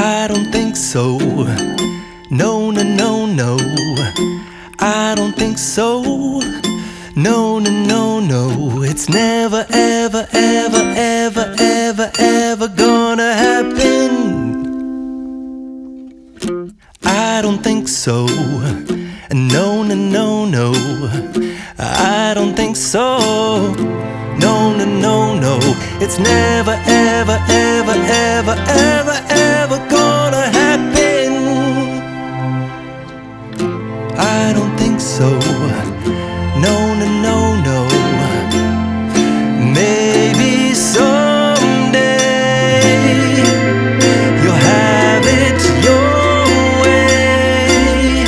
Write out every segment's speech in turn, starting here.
I don't think so. No, no, no, no. I don't think so. No, no, no, no. It's never, ever, ever, ever, ever, ever gonna happen. I don't think so. No, no, no, no. I don't think so. No, no, no, no. It's never, ever, ever, ever, ever, ever gonna happen. I don't think so. No, no, no, no. Maybe someday you'll have it your way.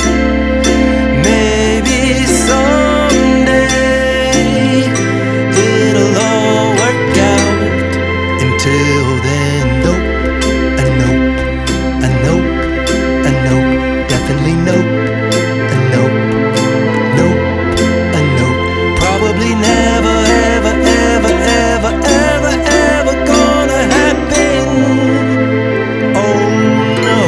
Maybe someday it'll all work out. Until then, nope, a nope, a nope, a nope, definitely nope, a nope, nope, a nope. Probably never, ever, ever, ever, ever, ever gonna happen. Oh no.